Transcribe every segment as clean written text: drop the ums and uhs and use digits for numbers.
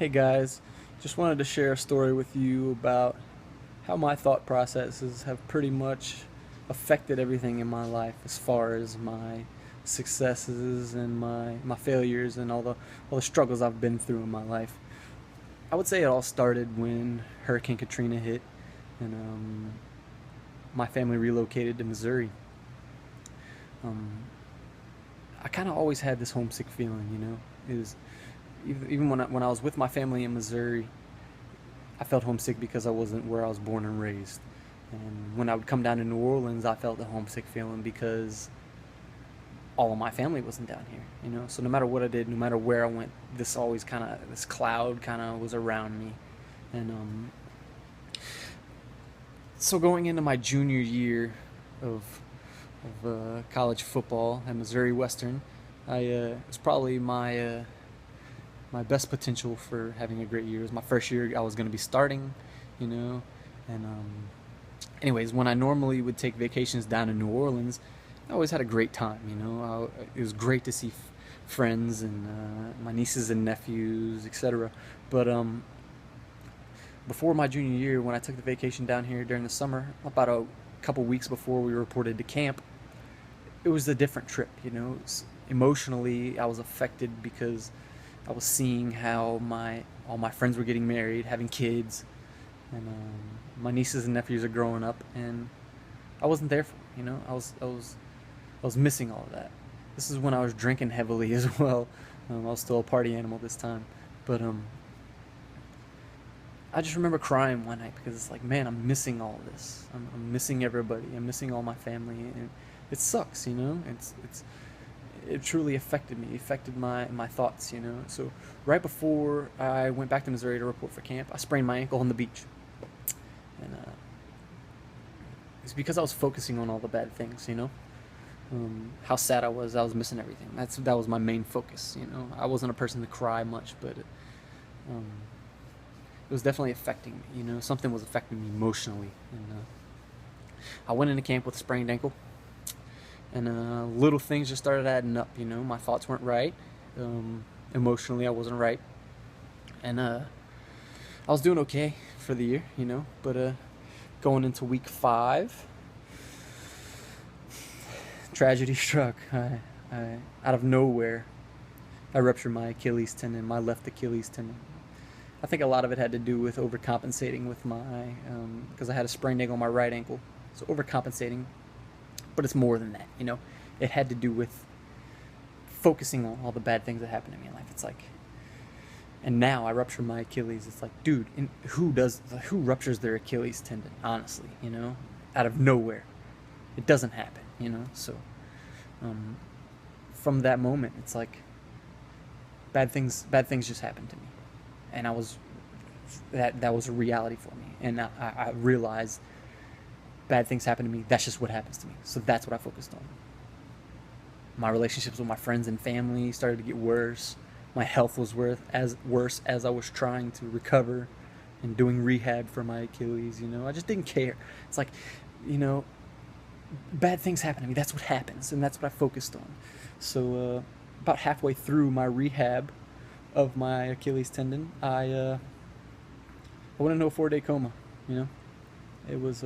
Hey guys, just wanted to share a story with you about how my thought processes have pretty much affected everything in my life as far as my successes and my failures and all the struggles I've been through in my life. I would say it all started when Hurricane Katrina hit and my family relocated to Missouri. Um, I kind of always had this homesick feeling, is even when I was with my family in Missouri, I felt homesick because I wasn't where I was born and raised. And when I would come down to New Orleans, I felt the homesick feeling because all of my family wasn't down here. So no matter what I did, no matter where I went, this cloud kind of was around me. And so going into my junior year of college football at Missouri Western, it was probably my best potential for having a great year. It was my first year I was going to be starting, you know, and anyways, when I normally would take vacations down in New Orleans, I always had a great time. It was great to see friends and my nieces and nephews, etc. But before my junior year, when I took the vacation down here during the summer, about a couple weeks before we reported to camp, it was a different trip. Emotionally, I was affected because I was seeing how my all my friends were getting married, having kids, and my nieces and nephews are growing up, and I wasn't there for them. I was missing all of that. This is when I was drinking heavily as well. I was still a party animal this time, but I just remember crying one night because it's like, man, I'm missing all of this. I'm missing everybody. I'm missing all my family, and it sucks. It truly affected me. It affected my thoughts. So right before I went back to Missouri to report for camp, I sprained my ankle on the beach, and it's because I was focusing on all the bad things. How sad I was. I was missing everything. That was my main focus. I wasn't a person to cry much, but um, it was definitely affecting me. Something was affecting me emotionally, and I went into camp with a sprained ankle, and little things just started adding up. My thoughts weren't right. Emotionally, I wasn't right, and I was doing okay for the year. But going into week 5, tragedy struck. Out of nowhere, I ruptured my Achilles tendon, my left Achilles tendon. I think a lot of it had to do with overcompensating with my, because I had a sprained ankle on my right ankle, so overcompensating. But it's more than that. It had to do with focusing on all the bad things that happened to me in life. It's like, and now I rupture my Achilles. It's like, dude, who ruptures their Achilles tendon? Honestly, out of nowhere, it doesn't happen. So, um, from that moment, it's like bad things just happened to me, and that was a reality for me, and I realized bad things happen to me. That's just what happens to me. So that's what I focused on. My relationships with my friends and family started to get worse. My health was worse as I was trying to recover and doing rehab for my Achilles. I just didn't care. It's like, you know, bad things happen to me. That's what happens, and that's what I focused on. So about halfway through my rehab of my Achilles tendon, I went into a 4-day coma. You know, it was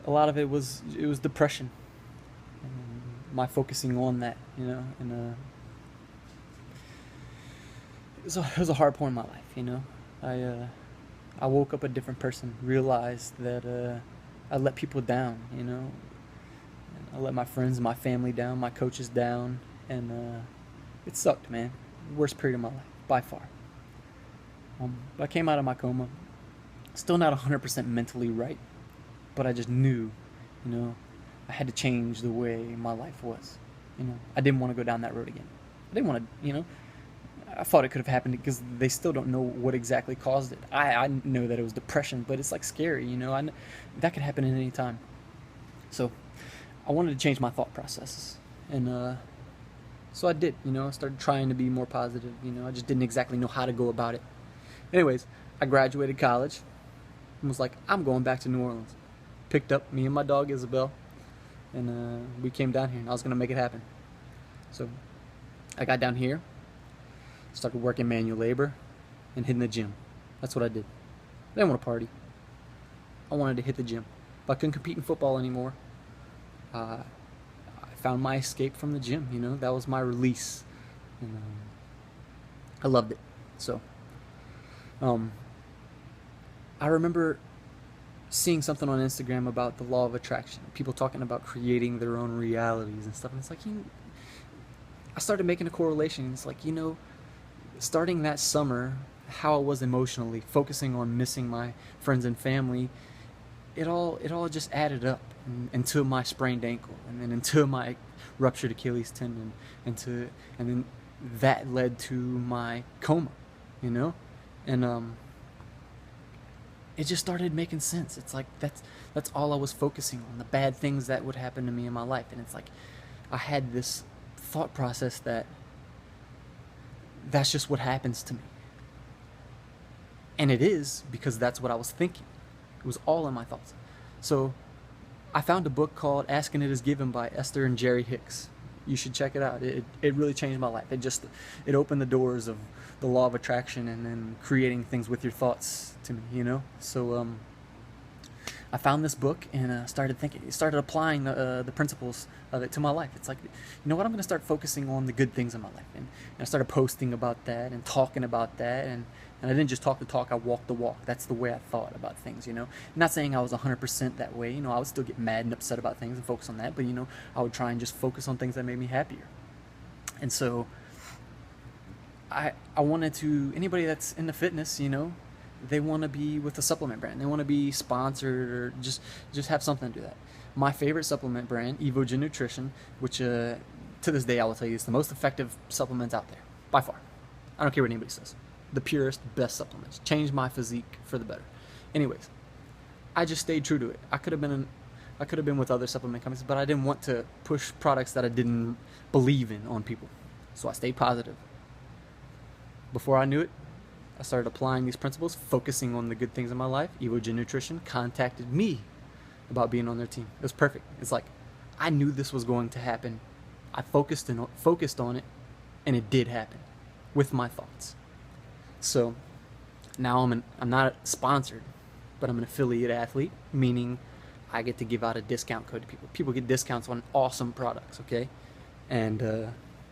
a lot of it was depression. My focusing on that, and it was a hard point in my life. I woke up a different person, realized that I let people down. I let my friends, my family down, my coaches down, and it sucked, man. Worst period of my life by far. I came out of my coma, still not 100% mentally right, but I just knew, you know, I had to change the way my life was. I didn't want to go down that road again. I didn't want to, I thought it could have happened because they still don't know what exactly caused it. I know that it was depression, but it's like scary, that could happen at any time. So I wanted to change my thought processes. And so I did, I started trying to be more positive. I just didn't exactly know how to go about it. Anyways, I graduated college and was like, I'm going back to New Orleans. Picked up me and my dog Isabel, and we came down here, and I was going to make it happen. So I got down here. Started working manual labor and hitting the gym. That's what I did. I didn't want to party. I wanted to hit the gym. But I couldn't compete in football anymore. I found my escape from the gym. That was my release, and I loved it. So, I remember seeing something on Instagram about the law of attraction. People talking about creating their own realities and stuff. And it's like, I started making a correlation. It's like, starting that summer, how I was emotionally, focusing on missing my friends and family, it all just added up into my sprained ankle, and then into my ruptured Achilles tendon, and then that led to my coma, and it just started making sense. It's like that's all I was focusing on, the bad things that would happen to me in my life. And it's like I had this thought process that's just what happens to me. And it is, because that's what I was thinking. It was all in my thoughts. So I found a book called Asking It Is Given by Esther and Jerry Hicks. You should check it out. It really changed my life. It opened the doors of the law of attraction, and then creating things with your thoughts to me, So I found this book and started applying the principles of it to my life. It's like, I'm going to start focusing on the good things in my life. And I started posting about that and talking about that. And I didn't just talk the talk, I walked the walk. That's the way I thought about things, Not saying I was 100% that way. I would still get mad and upset about things and focus on that. But, I would try and just focus on things that made me happier. And so I wanted to, anybody that's into fitness, they want to be with a supplement brand. They want to be sponsored, or just have something to do that. My favorite supplement brand, Evogen Nutrition, which to this day I will tell you is the most effective supplements out there, by far. I don't care what anybody says. The purest, best supplements. Changed my physique for the better. Anyways, I just stayed true to it. I could have been with other supplement companies, but I didn't want to push products that I didn't believe in on people. So I stayed positive. Before I knew it, I started applying these principles, focusing on the good things in my life. Evogen Nutrition contacted me about being on their team. It was perfect. It's like, I knew this was going to happen. I focused on it, and it did happen with my thoughts. So now I'm not sponsored, but I'm an affiliate athlete, meaning I get to give out a discount code to people. People get discounts on awesome products, okay? And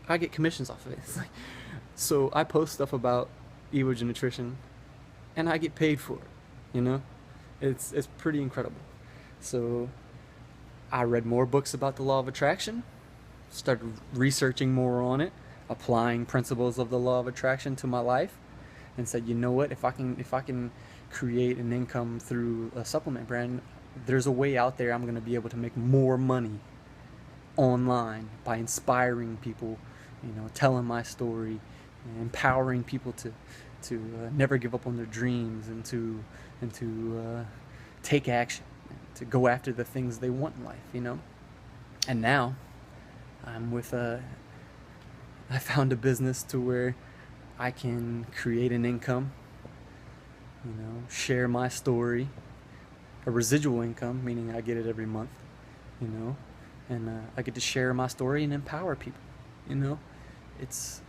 I get commissions off of it. It's like, so I post stuff about Evogen Nutrition, and I get paid for it. It's pretty incredible. So I read more books about the law of attraction, started researching more on it, applying principles of the law of attraction to my life, and said, what, if I can create an income through a supplement brand, there's a way out there I'm going to be able to make more money online by inspiring people, telling my story, empowering people to never give up on their dreams, and to take action, to go after the things they want in life, And now I'm I found a business to where I can create an income, share my story, a residual income, meaning I get it every month, and I get to share my story and empower people, It's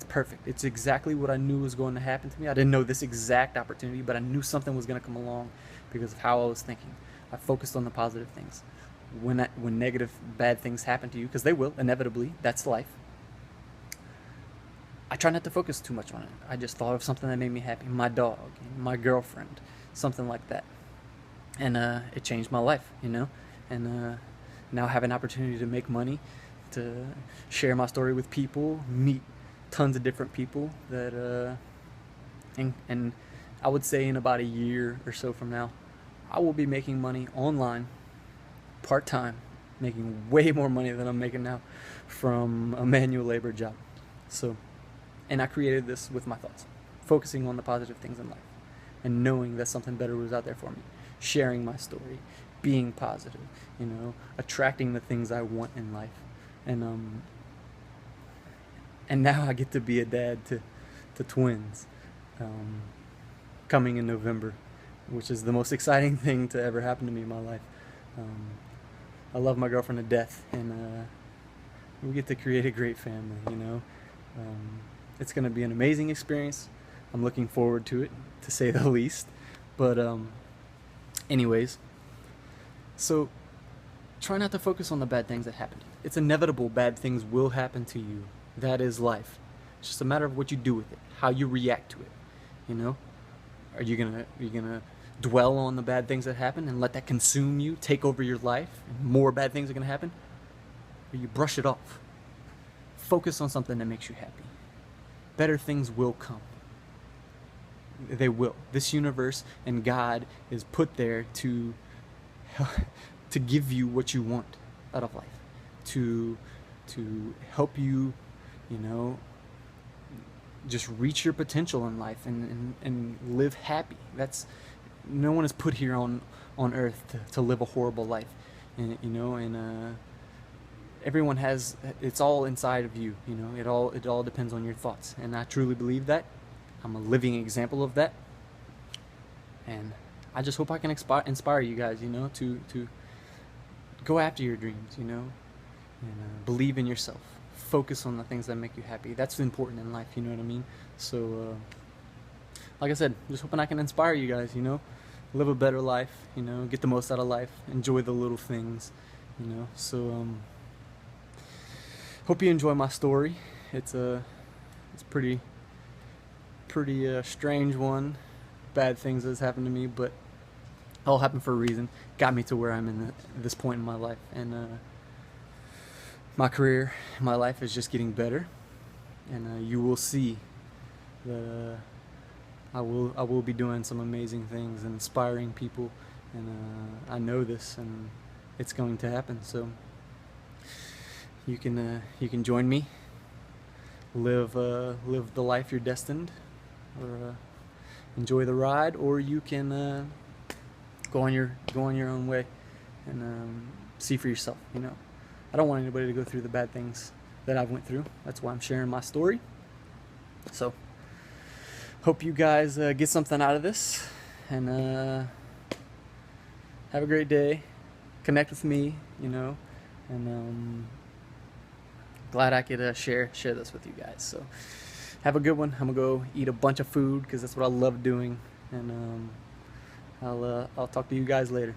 perfect. It's exactly what I knew was going to happen to me. I didn't know this exact opportunity, but I knew something was going to come along because of how I was thinking. I focused on the positive things. When negative, bad things happen to you, because they will, inevitably, that's life, I try not to focus too much on it. I just thought of something that made me happy. My dog, my girlfriend, something like that. And it changed my life, And now I have an opportunity to make money, to share my story with people, meet tons of different people that and I would say in about a year or so from now, I will be making money online, part-time, making way more money than I'm making now from a manual labor job. So, and I created this with my thoughts, focusing on the positive things in life, and knowing that something better was out there for me, sharing my story, being positive, attracting the things I want in life. And now I get to be a dad to twins, coming in November, which is the most exciting thing to ever happen to me in my life. I love my girlfriend to death, and we get to create a great family, It's going to be an amazing experience. I'm looking forward to it, to say the least. But anyways, so try not to focus on the bad things that happen. It's inevitable bad things will happen to you. That is life. It's just a matter of what you do with it, how you react to it. You know? Are you gonna dwell on the bad things that happen and let that consume you, take over your life, and more bad things are gonna happen? Or you brush it off. Focus on something that makes you happy. Better things will come. They will. This universe and God is put there to give you what you want out of life, to help you, you know, just reach your potential in life and live happy. That's, no one is put here on earth to live a horrible life, and you know, and everyone has, it's all inside of you, you know, it all depends on your thoughts, and I truly believe that. I'm a living example of that, and I just hope I can inspire you guys, you know, to go after your dreams, you know, and believe in yourself. Focus on the things that make you happy. That's important in life, you know what I mean? So, like I said, just hoping I can inspire you guys, you know, live a better life, you know, get the most out of life, enjoy the little things, you know. So, hope you enjoy my story. It's pretty strange one. Bad things that's happened to me, but all happened for a reason. Got me to where I'm in this point in my life, and my career, my life is just getting better, and you will see that I will be doing some amazing things and inspiring people, and I know this, and it's going to happen. So you can join me, live the life you're destined, or enjoy the ride, or you can go on your own way and see for yourself, you know. I don't want anybody to go through the bad things that I've went through. That's why I'm sharing my story. So hope you guys get something out of this, and have a great day. Connect with me, you know, and glad I could share this with you guys. So have a good one. I'm gonna go eat a bunch of food because that's what I love doing, and I'll talk to you guys later.